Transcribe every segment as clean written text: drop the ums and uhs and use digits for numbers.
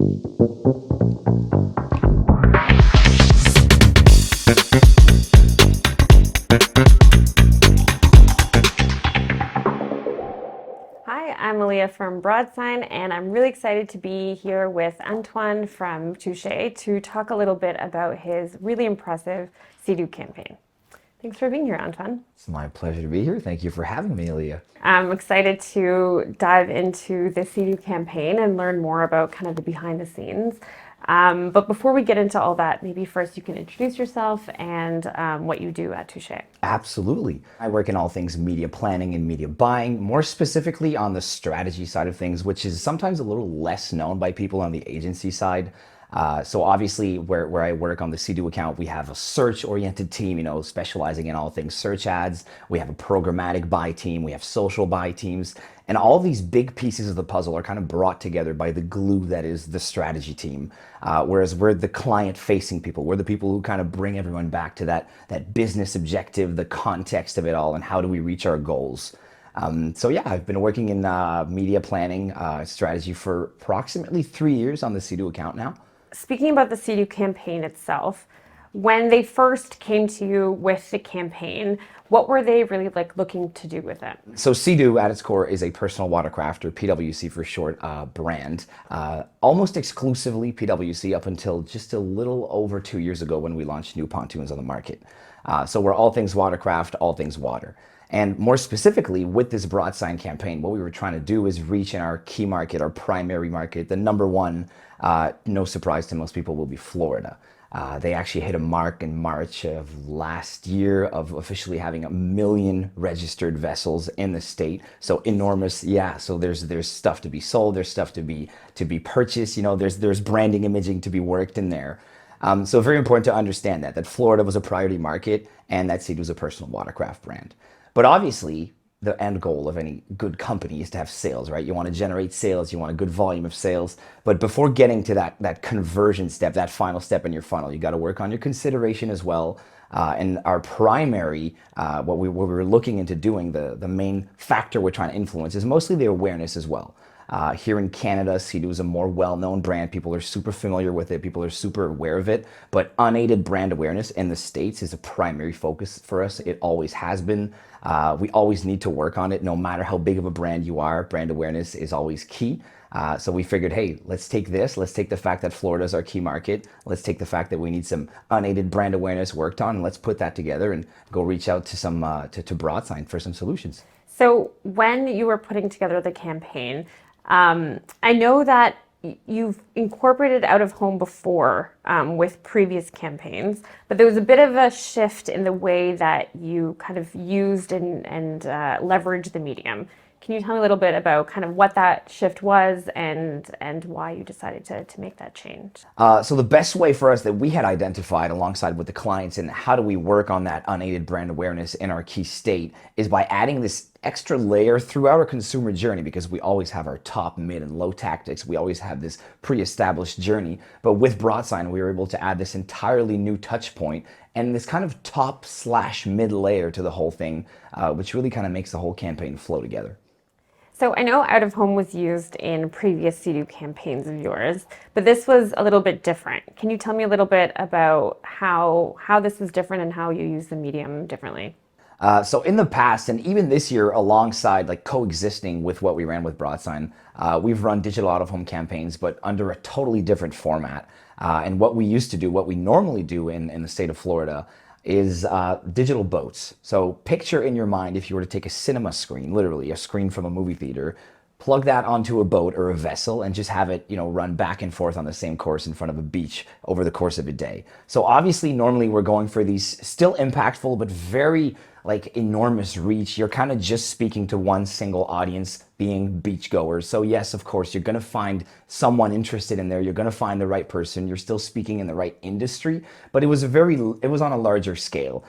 Hi, I'm Aliya from Broadsign, and I'm really excited to be here with Antoine from Touché to talk a little bit about his really impressive Sea-Doo campaign. Thanks for being here, Antoine. It's my pleasure to be here. Thank you for having me, Aliya. I'm excited to dive into the Sea-Doo campaign and learn more about kind of the behind the scenes. But before we get into all that, maybe first you can introduce yourself and what you do at Touché. Absolutely. I work in all things media planning and media buying, more specifically on the strategy side of things, which is sometimes a little less known by people on the agency side. So obviously where I work on the Sea-Doo account, we have a search-oriented team, specializing in all things search ads. We have a programmatic buy team, we have social buy teams, and all these big pieces of the puzzle are kind of brought together by the glue that is the strategy team. Whereas we're the client-facing people. We're the people who kind of bring everyone back to that business objective, the context of it all, and how do we reach our goals. So yeah, I've been working in media planning strategy for approximately 3 years on the Sea-Doo account now. Speaking about the Sea-Doo campaign itself, when they first came to you with the campaign, what were they really looking to do with it? So Sea-Doo at its core is a personal watercraft, or PWC for short, brand. Almost exclusively PWC up until just a little over 2 years ago when we launched new pontoons on the market. So we're all things watercraft, all things water. And more specifically, with this Broadsign campaign, what we were trying to do is reach in our key market, our primary market. The number one, no surprise to most people, will be Florida. They actually hit a mark in March of last year of officially having 1 million registered vessels in the state. So enormous, yeah. So there's stuff to be sold, there's stuff to be purchased. There's branding, imaging to be worked in there. So very important to understand that Florida was a priority market and that Sea-Doo was a personal watercraft brand. But obviously, the end goal of any good company is to have sales, right? You want to generate sales, you want a good volume of sales. But before getting to that conversion step, that final step in your funnel, you got to work on your consideration as well. And our primary, what we were looking into doing, the main factor we're trying to influence is mostly the awareness as well. Here in Canada, Sea-Doo is a more well-known brand. People are super familiar with it. People are super aware of it. But unaided brand awareness in the States is a primary focus for us. It always has been. We always need to work on it. No matter how big of a brand you are, brand awareness is always key. So we figured, hey, let's take this. Let's take the fact that Florida is our key market. Let's take the fact that we need some unaided brand awareness worked on. And let's put that together and go reach out to some to Broadsign for some solutions. So when you were putting together the campaign, I know that you've incorporated out of home before with previous campaigns, but there was a bit of a shift in the way that you kind of used and leveraged the medium. Can you tell me a little bit about kind of what that shift was and why you decided to make that change? So the best way for us that we had identified alongside with the clients and how do we work on that unaided brand awareness in our key state is by adding this extra layer throughout our consumer journey, because we always have our top, mid, and low tactics. We always have this pre-established journey. But with Broadsign, we were able to add this entirely new touch point and this kind of top/mid layer to the whole thing, which really kind of makes the whole campaign flow together. So I know out of home was used in previous Sea-Doo campaigns of yours, but this was a little bit different. Can you tell me a little bit about how this is different and how you use the medium differently? So in the past, and even this year, alongside coexisting with what we ran with Broadsign, we've run digital out-of-home campaigns, but under a totally different format. And what we used to do, what we normally do in the state of Florida, is digital boats. So picture in your mind, if you were to take a cinema screen, literally a screen from a movie theater, plug that onto a boat or a vessel and just have it, run back and forth on the same course in front of a beach over the course of a day. So obviously, normally we're going for these still impactful, but very enormous reach. You're kind of just speaking to one single audience, being beachgoers. So yes, of course, you're going to find someone interested in there. You're going to find the right person. You're still speaking in the right industry, but it was on a larger scale,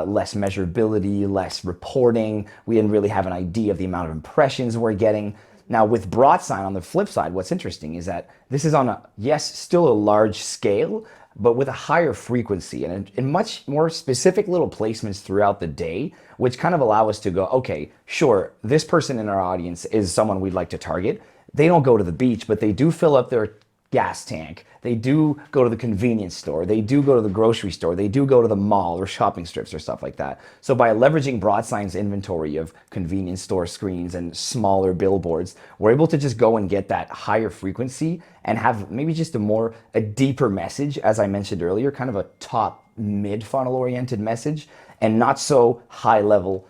less measurability, less reporting. We didn't really have an idea of the amount of impressions we're getting. Now with Broadsign, on the flip side, what's interesting is that this is on still a large scale, but with a higher frequency and in much more specific little placements throughout the day, which kind of allow us to go, okay, sure, this person in our audience is someone we'd like to target. They don't go to the beach, but they do fill up their gas tank, they do go to the convenience store, they do go to the grocery store, they do go to the mall or shopping strips or stuff like that. So by leveraging Broadsign's inventory of convenience store screens and smaller billboards, we're able to just go and get that higher frequency and have maybe just a deeper message, as I mentioned earlier, kind of a top mid funnel oriented message, and not so high level,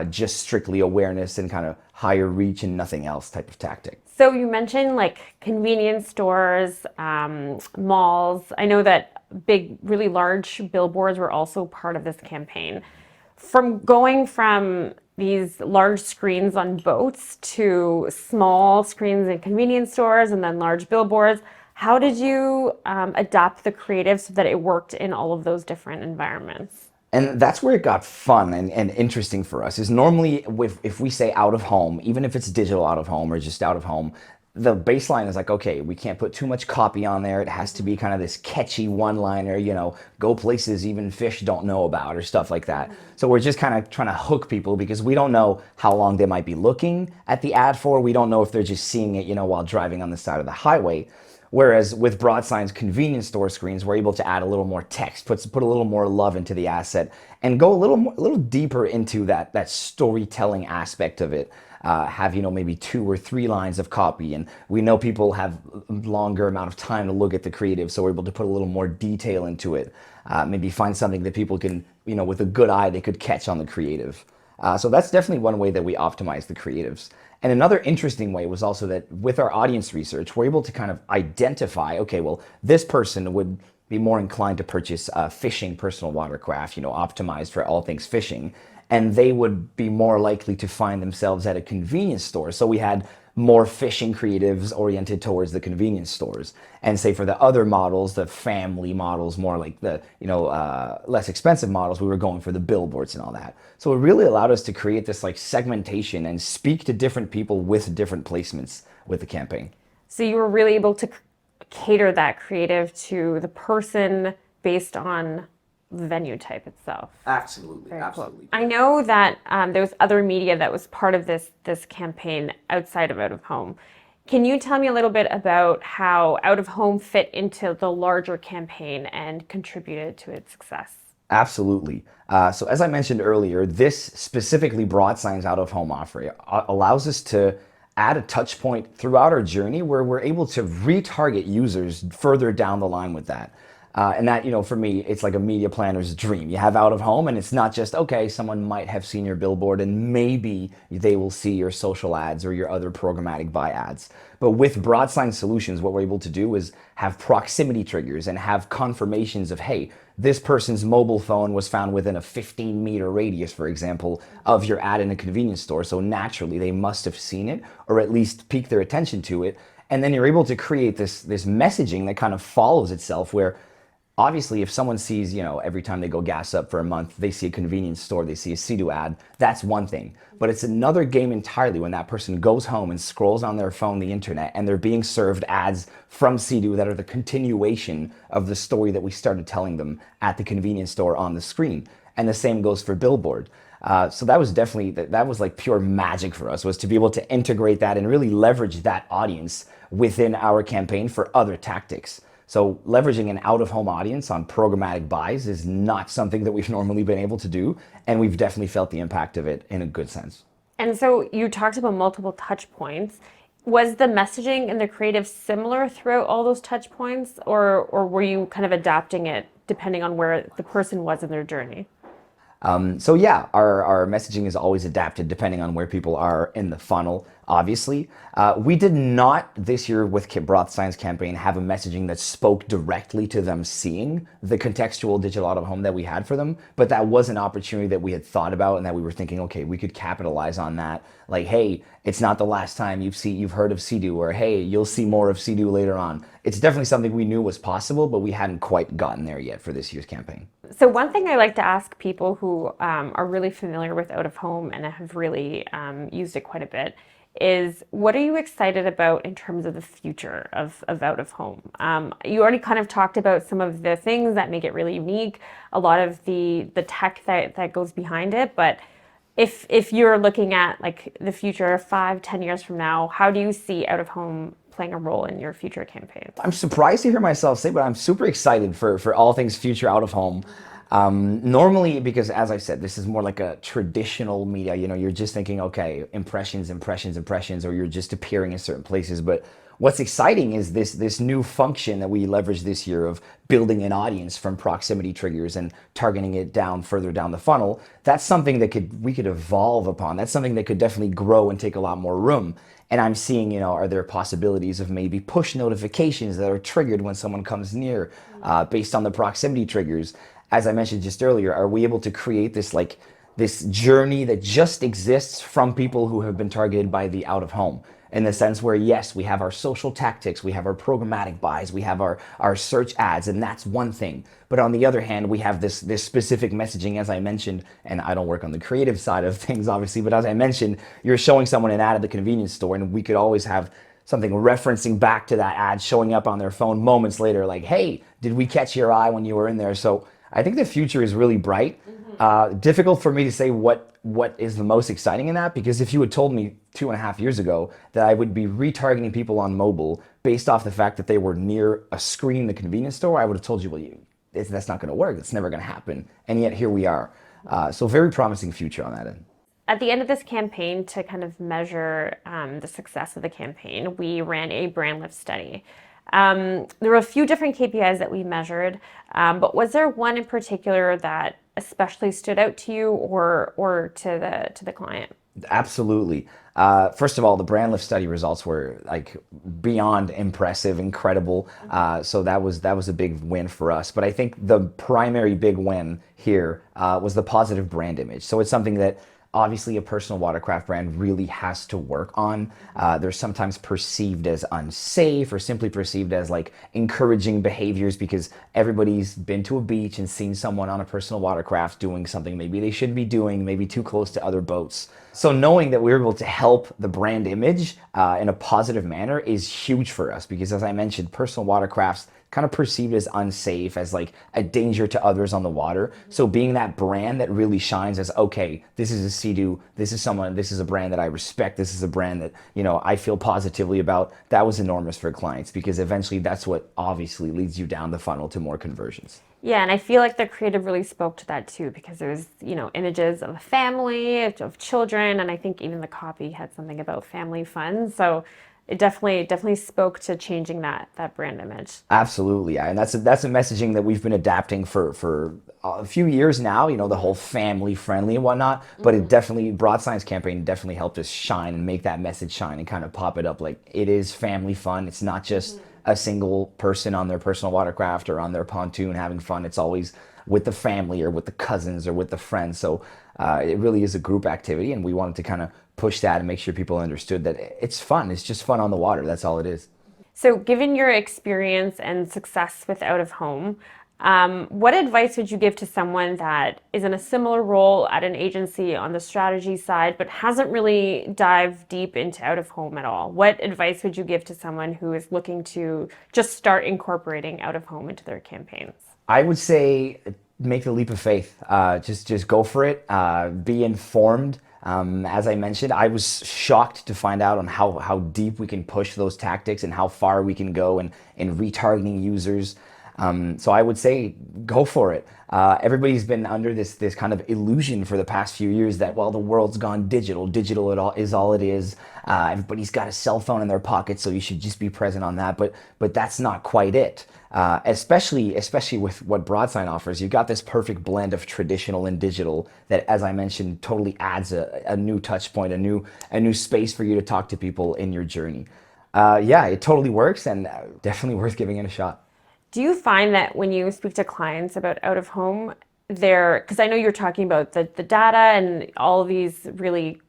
just strictly awareness and kind of higher reach and nothing else type of tactic. So you mentioned like convenience stores, malls. I know that big, really large billboards were also part of this campaign. From going from these large screens on boats to small screens in convenience stores and then large billboards, how did you adapt the creative so that it worked in all of those different environments? And that's where it got fun and interesting for us is normally if we say out of home, even if it's digital out of home or just out of home, the baseline is like, okay, we can't put too much copy on there. It has to be kind of this catchy one-liner, go places even fish don't know about or stuff like that. So we're just kind of trying to hook people because we don't know how long they might be looking at the ad for. We don't know if they're just seeing it, while driving on the side of the highway. Whereas with Broadsign's convenience store screens, we're able to add a little more text, put a little more love into the asset, and go a little deeper into that storytelling aspect of it. Have maybe 2 or 3 lines of copy, and we know people have longer amount of time to look at the creative, so we're able to put a little more detail into it. Maybe find something that people can, with a good eye, they could catch on the creative. So that's definitely one way that we optimize the creatives. And another interesting way was also that with our audience research, we're able to kind of identify, okay, well, this person would be more inclined to purchase a fishing personal watercraft, optimized for all things fishing, and they would be more likely to find themselves at a convenience store. So we had more fishing creatives oriented towards the convenience stores. And say for the other models, the family models, more like the less expensive models, we were going for the billboards and all that. So it really allowed us to create this like segmentation and speak to different people with different placements with the campaign. So you were really able to cater that creative to the person based on the venue type itself. Absolutely, Very absolutely. Cool. I know that there was other media that was part of this campaign outside of out of home. Can you tell me a little bit about how out of home fit into the larger campaign and contributed to its success? Absolutely. So as I mentioned earlier, this specifically Broadsign's out of home offer allows us to add a touch point throughout our journey where we're able to retarget users further down the line with that. And that, for me, it's like a media planner's dream. You have out of home and it's not just, okay, someone might have seen your billboard and maybe they will see your social ads or your other programmatic buy ads. But with Broadsign solutions, what we're able to do is have proximity triggers and have confirmations of, hey, this person's mobile phone was found within a 15-meter radius, for example, of your ad in a convenience store. So naturally, they must have seen it or at least piqued their attention to it. And then you're able to create this messaging that kind of follows itself where obviously, if someone sees, every time they go gas up for a month, they see a convenience store, they see a Sea-Doo ad, that's one thing. But it's another game entirely when that person goes home and scrolls on their phone, the internet, and they're being served ads from Sea-Doo that are the continuation of the story that we started telling them at the convenience store on the screen. And the same goes for billboard. So that was definitely, that was like pure magic for us, was to be able to integrate that and really leverage that audience within our campaign for other tactics. So leveraging an out-of-home audience on programmatic buys is not something that we've normally been able to do, and we've definitely felt the impact of it in a good sense. And so you talked about multiple touch points. Was the messaging and the creative similar throughout all those touch points, or were you kind of adapting it depending on where the person was in their journey? So yeah, our messaging is always adapted depending on where people are in the funnel, obviously. We did not this year with Broadsign's campaign have a messaging that spoke directly to them seeing the contextual digital out-of-home that we had for them, but that was an opportunity that we had thought about and that we were thinking, okay, we could capitalize on that. Like, hey, it's not the last time you've heard of Sea-Doo, or hey, you'll see more of Sea-Doo later on. It's definitely something we knew was possible, but we hadn't quite gotten there yet for this year's campaign. So one thing I like to ask people who are really familiar with out of home and have really used it quite a bit is, what are you excited about in terms of the future of out of home? You already kind of talked about some of the things that make it really unique, a lot of the tech that goes behind it, but if you're looking at like the future 5-10 years from now, how do you see out of home playing a role in your future campaigns? I'm surprised to hear myself say, but I'm super excited for all things future out of home. Normally, because as I said, this is more like a traditional media, you're just thinking, okay, impressions, or you're just appearing in certain places. But what's exciting is this new function that we leveraged this year of building an audience from proximity triggers and targeting it down further down the funnel. That's something that we could evolve upon. That's something that could definitely grow and take a lot more room. And I'm seeing, are there possibilities of maybe push notifications that are triggered when someone comes near based on the proximity triggers? As I mentioned just earlier, are we able to create this journey that just exists from people who have been targeted by the out of home? In the sense where, yes, we have our social tactics, we have our programmatic buys, we have our search ads, and that's one thing. But on the other hand, we have this specific messaging, as I mentioned, and I don't work on the creative side of things, obviously, but as I mentioned, you're showing someone an ad at the convenience store, and we could always have something referencing back to that ad showing up on their phone moments later, like, hey, did we catch your eye when you were in there? So I think the future is really bright. Difficult for me to say what is the most exciting in that, because if you had told me 2.5 years ago that I would be retargeting people on mobile based off the fact that they were near a screen in the convenience store, I would have told you, well, that's not going to work. It's never going to happen. And yet here we are. So very promising future on that end. At the end of this campaign, to kind of measure the success of the campaign, we ran a brand lift study. There were a few different KPIs that we measured, but was there one in particular that especially stood out to you or to the client? Absolutely. First of all, the brand lift study results were like beyond impressive, incredible. So that was a big win for us. But I think the primary big win here was the positive brand image. So it's something that obviously a personal watercraft brand really has to work on. They're sometimes perceived as unsafe or simply perceived as like encouraging behaviors because everybody's been to a beach and seen someone on a personal watercraft doing something maybe they shouldn't be doing, maybe too close to other boats. So knowing that we were able to help the brand image in a positive manner is huge for us because, as I mentioned, personal watercrafts kind of perceived as unsafe, as like a danger to others on the water. So being that brand that really shines as, okay, this is a Sea-Doo, this is a brand that I respect, this is a brand that, I feel positively about, that was enormous for clients because eventually that's what obviously leads you down the funnel to more conversions. Yeah, and I feel like the creative really spoke to that too because there was, images of a family, of children, and I think even the copy had something about family fun. So it definitely spoke to changing that brand image. Absolutely, yeah, and that's a messaging that we've been adapting for a few years now. The whole family friendly and whatnot. But it definitely, Broadsign's campaign definitely helped us shine and make that message shine and kind of pop it up like it is family fun. It's not just a single person on their personal watercraft or on their pontoon having fun. It's always with the family or with the cousins or with the friends. So it really is a group activity, and we wanted to kind of push that and make sure people understood that it's fun. It's just fun on the water. That's all it is. So given your experience and success with out of home, what advice would you give to someone that is in a similar role at an agency on the strategy side, but hasn't really dived deep into out of home at all? What advice would you give to someone who is looking to just start incorporating out of home into their campaigns? I would say make the leap of faith. Just go for it. Be informed. As I mentioned, I was shocked to find out on how deep we can push those tactics and how far we can go in retargeting users. So I would say go for it. Everybody's been under this kind of illusion for the past few years that, well, the world's gone digital. Digital is all it is. Everybody's got a cell phone in their pocket, so you should just be present on that. But that's not quite it. Especially with what Broadsign offers, you've got this perfect blend of traditional and digital that, as I mentioned, totally adds a new touch point, a new space for you to talk to people in your journey. Yeah, it totally works and definitely worth giving it a shot. Do you find that when you speak to clients about out of home, because I know you're talking about the data and all of these really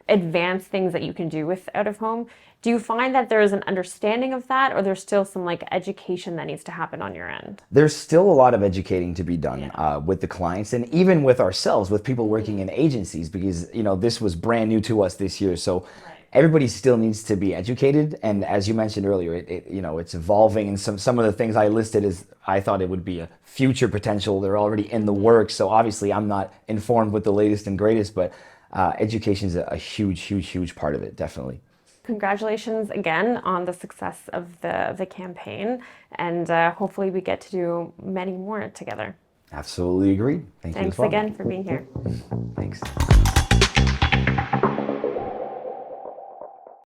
advanced things that you can do with out of home, do you find that there is an understanding of that, or there's still some like education that needs to happen on your end? There's still a lot of educating to be done with the clients and even with ourselves, with people working in agencies, because this was brand new to us this year. So everybody still needs to be educated, and as you mentioned earlier, it's evolving. And some of the things I listed is I thought it would be a future potential. They're already in the works. So obviously, I'm not informed with the latest and greatest, but education is a huge part of it, definitely. congratulations again on the success of the campaign, and hopefully we get to do many more together. Absolutely agree. Thank you Thanks as well. again for being here. Thanks.